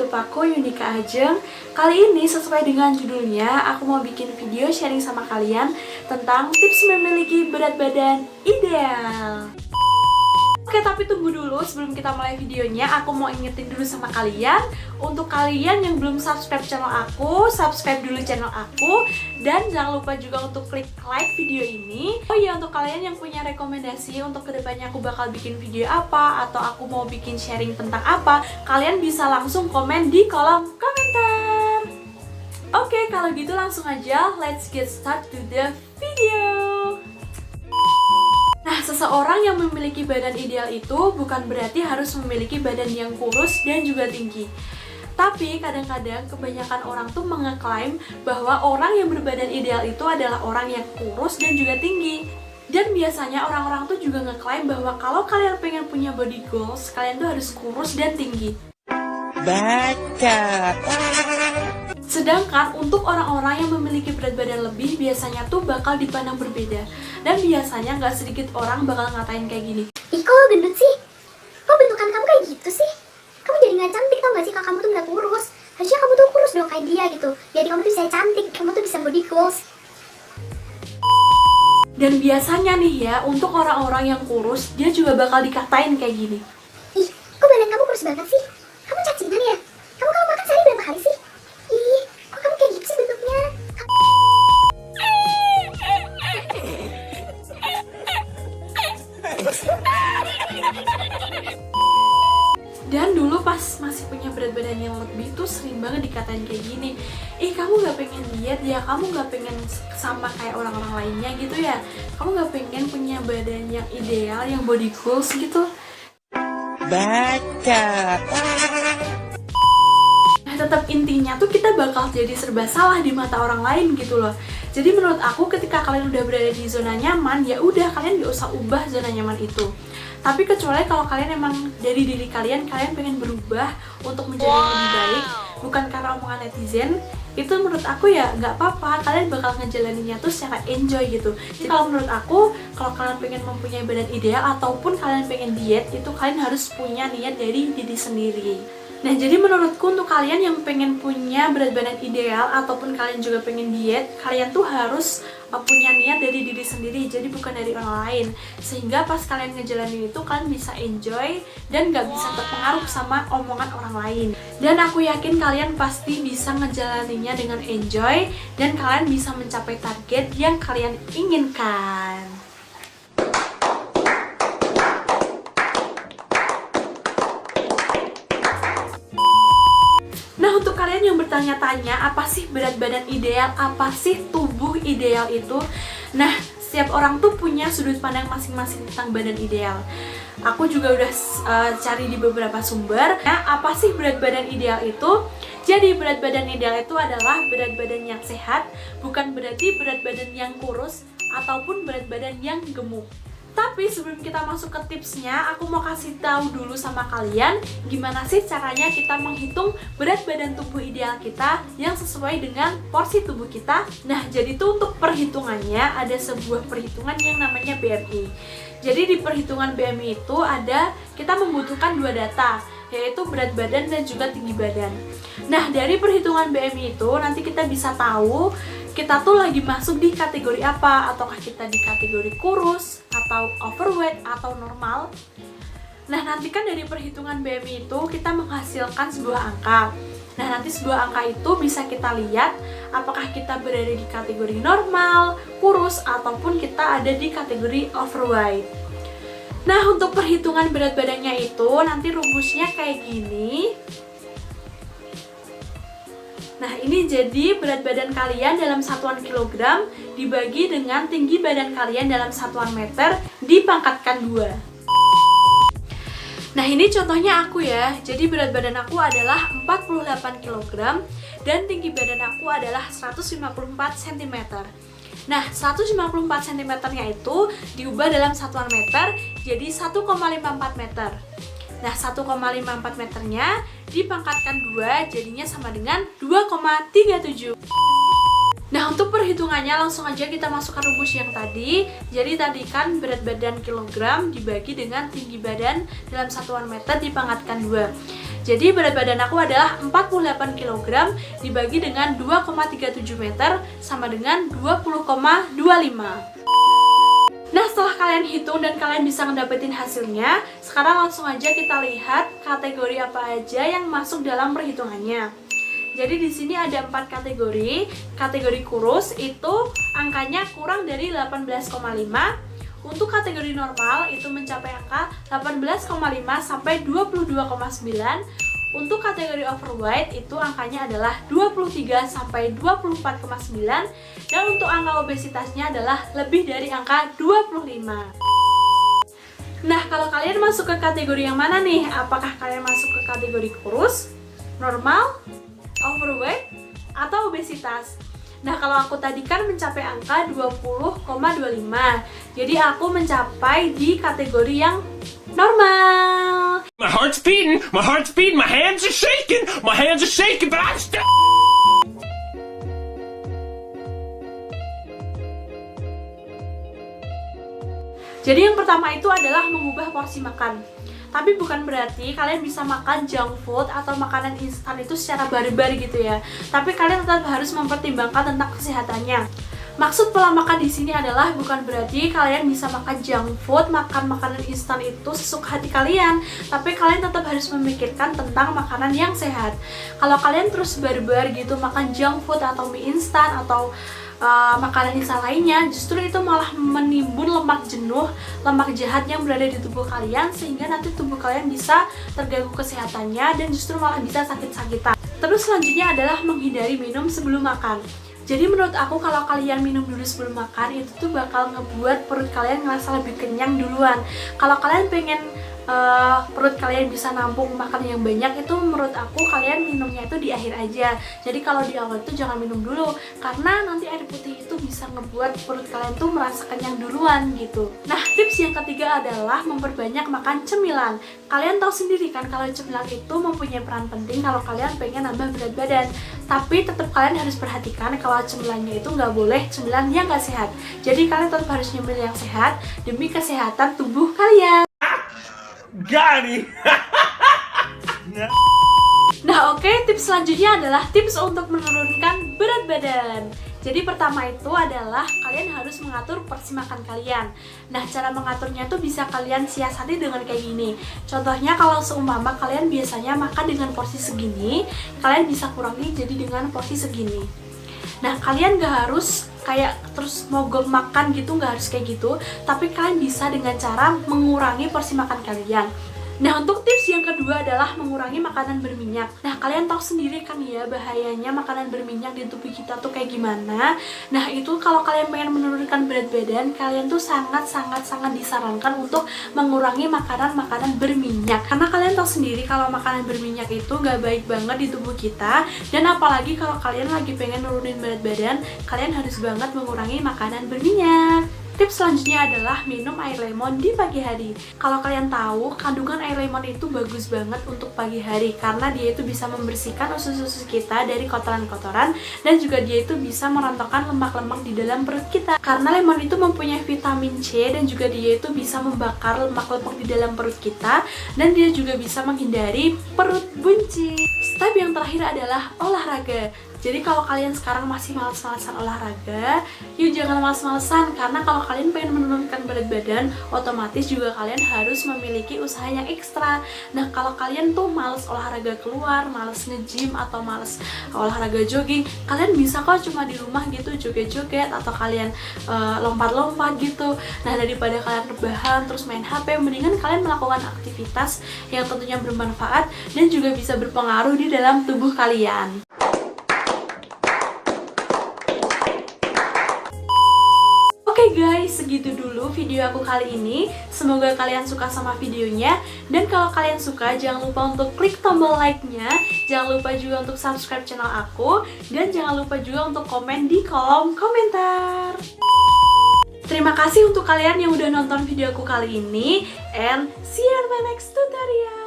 YouTube aku Yunika Ajeng. Kali ini sesuai dengan judulnya, aku mau bikin video sharing sama kalian tentang tips memiliki berat badan ideal. Oke, tapi tunggu dulu sebelum kita mulai videonya, aku mau ingetin dulu sama kalian. Untuk kalian yang belum subscribe channel aku, subscribe dulu channel aku. Dan jangan lupa juga untuk klik like video ini. Oh iya, untuk kalian yang punya rekomendasi untuk kedepannya aku bakal bikin video apa, atau aku mau bikin sharing tentang apa, kalian bisa langsung komen di kolom komentar. Oke, kalau gitu langsung aja, let's get start to the video. Nah, seseorang yang memiliki badan ideal itu bukan berarti harus memiliki badan yang kurus dan juga tinggi. Tapi kadang-kadang kebanyakan orang tuh mengeklaim bahwa orang yang berbadan ideal itu adalah orang yang kurus dan juga tinggi. Dan biasanya orang-orang tuh juga ngeklaim bahwa kalau kalian pengen punya body goals, kalian tuh harus kurus dan tinggi. Baca. Sedangkan untuk orang-orang yang memiliki berat badan lebih biasanya tuh bakal dipandang berbeda. Dan biasanya nggak sedikit orang bakal ngatain kayak gini. Ih, kok lo gendut sih? Kok bentukan kamu kayak gitu sih? Kamu jadi nggak cantik, tau nggak sih? Kalau kamu tuh nggak kurus, harusnya kamu tuh kurus dong kayak dia gitu. Jadi kamu tuh bisa cantik, kamu tuh bisa body goals. Dan biasanya nih ya, untuk orang-orang yang kurus, dia juga bakal dikatain kayak gini. Ih, kok badan kamu kurus banget sih? Kamu cacingan ya? Kamu kalau makan sehari berapa kali sih? Ih, kok kamu kayak gitu sih bentuknya? Dan dulu pas masih punya berat badan yang lebih tuh sering banget dikatain kayak gini. Ih, kamu gak pengen diet ya? Kamu gak pengen sama kayak orang-orang lainnya gitu ya? Kamu gak pengen punya badan yang ideal, yang body goals gitu? Baca. Nah, tetap intinya tuh kita bakal jadi serba salah di mata orang lain gitu loh. Jadi menurut aku ketika kalian udah berada di zona nyaman, ya udah kalian gak usah ubah zona nyaman itu. Tapi kecuali kalau kalian emang dari diri kalian pengen berubah untuk menjadi yang lebih baik, bukan karena omongan netizen, itu menurut aku ya nggak apa-apa, kalian bakal ngejalaninnya tuh secara enjoy gitu. Jadi kalau menurut aku, kalau kalian pengen mempunyai badan ideal ataupun kalian pengen diet, itu kalian harus punya niat dari diri sendiri. Nah, jadi menurutku untuk kalian yang pengen punya berat badan ideal ataupun kalian juga pengen diet, kalian tuh harus punya niat dari diri sendiri, jadi bukan dari orang lain. Sehingga pas kalian ngejalanin itu, kalian bisa enjoy dan gak bisa terpengaruh sama omongan orang lain. Dan aku yakin kalian pasti bisa ngejalaninnya dengan enjoy dan kalian bisa mencapai target yang kalian inginkan. Nah, untuk kalian yang bertanya-tanya, apa sih berat badan ideal? Apa sih tubuh ideal itu? Nah, setiap orang tuh punya sudut pandang masing-masing tentang badan ideal. Aku juga udah cari di beberapa sumber. Nah, apa sih berat badan ideal itu? Jadi, berat badan ideal itu adalah berat badan yang sehat, bukan berarti berat badan yang kurus ataupun berat badan yang gemuk. Tapi sebelum kita masuk ke tipsnya, aku mau kasih tahu dulu sama kalian gimana sih caranya kita menghitung berat badan tubuh ideal kita yang sesuai dengan porsi tubuh kita. Nah, jadi tuh untuk perhitungannya ada sebuah perhitungan yang namanya BMI. Jadi di perhitungan BMI itu kita membutuhkan dua data, yaitu berat badan dan juga tinggi badan. Nah, dari perhitungan BMI itu nanti kita bisa tahu kita tuh lagi masuk di kategori apa, ataukah kita di kategori kurus, atau overweight, atau normal. Nah, nanti kan dari perhitungan BMI itu kita menghasilkan sebuah angka. Nah, nanti sebuah angka itu bisa kita lihat apakah kita berada di kategori normal, kurus, ataupun kita ada di kategori overweight. Nah, untuk perhitungan berat badannya itu nanti rumusnya kayak gini. Nah, ini jadi berat badan kalian dalam satuan kilogram dibagi dengan tinggi badan kalian dalam satuan meter dipangkatkan 2. Nah, ini contohnya aku ya. Jadi berat badan aku adalah 48 kg dan tinggi badan aku adalah 154 cm. Nah, 154 cm-nya itu diubah dalam satuan meter jadi 1,54 meter. Nah, 1,54 meternya dipangkatkan 2 jadinya sama dengan 2,37. Nah, untuk perhitungannya langsung aja kita masukkan rumus yang tadi. Jadi tadi kan berat badan kilogram dibagi dengan tinggi badan dalam satuan meter dipangkatkan 2. Jadi berat badan aku adalah 48 kg dibagi dengan 2,37 meter sama dengan 20,25. Nah, setelah kalian hitung dan kalian bisa ngedapetin hasilnya, sekarang langsung aja kita lihat kategori apa aja yang masuk dalam perhitungannya. Jadi di sini ada 4 kategori. Kategori kurus itu angkanya kurang dari 18,5. Untuk kategori normal itu mencapai angka 18,5 sampai 22,9. Untuk kategori overweight itu angkanya adalah 23 sampai 24,9 dan untuk angka obesitasnya adalah lebih dari angka 25. Nah, kalau kalian masuk ke kategori yang mana nih? Apakah kalian masuk ke kategori kurus, normal, overweight, atau obesitas? Nah, kalau aku tadi kan mencapai angka 20,25. Jadi aku mencapai di kategori yang normal. My heart's beating, my hands are shaking, but I'm still... Jadi yang pertama itu adalah mengubah porsi makan. Tapi bukan berarti kalian bisa makan junk food atau makanan instan itu secara barbar gitu ya. Tapi kalian tetap harus mempertimbangkan tentang kesehatannya. Maksud pola makan di sini adalah bukan berarti kalian bisa makan junk food, makan makanan instan itu sesuka hati kalian, tapi kalian tetap harus memikirkan tentang makanan yang sehat. Kalau kalian terus barbar gitu makan junk food atau mie instan atau makanan instan lainnya, justru itu malah menimbun lemak jenuh, lemak jahat yang berada di tubuh kalian, sehingga nanti tubuh kalian bisa terganggu kesehatannya dan justru malah bisa sakit-sakitan. Terus selanjutnya adalah menghindari minum sebelum makan. Jadi menurut aku kalau kalian minum dulu sebelum makan itu tuh bakal ngebuat perut kalian ngerasa lebih kenyang duluan. Kalau kalian pengen perut kalian bisa nampung makan yang banyak, itu menurut aku kalian minumnya itu di akhir aja. Jadi kalau di awal itu jangan minum dulu, karena nanti air putih itu bisa ngebuat perut kalian tuh merasa kenyang duluan gitu. Nah, tips yang ketiga adalah memperbanyak makan cemilan. Kalian tahu sendiri kan kalau cemilan itu mempunyai peran penting kalau kalian pengen nambah berat badan. Tapi tetap kalian harus perhatikan kalau cemilannya itu nggak boleh cemilan yang nggak sehat. Jadi kalian tetap harus nyemil yang sehat demi kesehatan tubuh kalian. Got it. Nah, oke, tips selanjutnya adalah tips untuk menurunkan berat badan. Jadi pertama itu adalah kalian harus mengatur porsi makan kalian. Nah, cara mengaturnya tuh bisa kalian siasati dengan kayak gini. Contohnya kalau seumpama kalian biasanya makan dengan porsi segini, kalian bisa kurangi jadi dengan porsi segini. Nah, kalian gak harus kayak terus mogok makan gitu, gak harus kayak gitu. Tapi kalian bisa dengan cara mengurangi porsi makan kalian. Nah, untuk tips yang kedua adalah mengurangi makanan berminyak. Nah, kalian tahu sendiri kan ya bahayanya makanan berminyak di tubuh kita tuh kayak gimana. Nah, itu kalau kalian pengen menurunkan berat badan, kalian tuh sangat disarankan untuk mengurangi makanan-makanan berminyak. Karena kalian tahu sendiri kalau makanan berminyak itu nggak baik banget di tubuh kita. Dan apalagi kalau kalian lagi pengen nurunin berat badan, kalian harus banget mengurangi makanan berminyak. Tips selanjutnya adalah minum air lemon di pagi hari. Kalau kalian tahu, kandungan air lemon itu bagus banget untuk pagi hari karena dia itu bisa membersihkan usus-usus kita dari kotoran-kotoran dan juga dia itu bisa merontokkan lemak-lemak di dalam perut kita. Karena lemon itu mempunyai vitamin C dan juga dia itu bisa membakar lemak-lemak di dalam perut kita dan dia juga bisa menghindari perut buncit. Step yang terakhir adalah olahraga. Jadi kalau kalian sekarang masih malas-malasan olahraga, yuk jangan malas-malasan, karena kalau kalian pengen menurunkan berat badan, otomatis juga kalian harus memiliki usaha yang ekstra. Nah, kalau kalian tuh males olahraga keluar, males nge-gym atau males olahraga jogging, kalian bisa kok cuma di rumah gitu joget-joget atau kalian lompat-lompat gitu. Nah, daripada kalian rebahan terus main HP, mendingan kalian melakukan aktivitas yang tentunya bermanfaat dan juga bisa berpengaruh di dalam tubuh kalian. Oke guys, segitu dulu video aku kali ini. Semoga kalian suka sama videonya. Dan kalau kalian suka, jangan lupa untuk klik tombol like-nya. Jangan lupa juga untuk subscribe channel aku. Dan jangan lupa juga untuk komen di kolom komentar. Terima kasih untuk kalian yang udah nonton video aku kali ini. And see you in my next tutorial.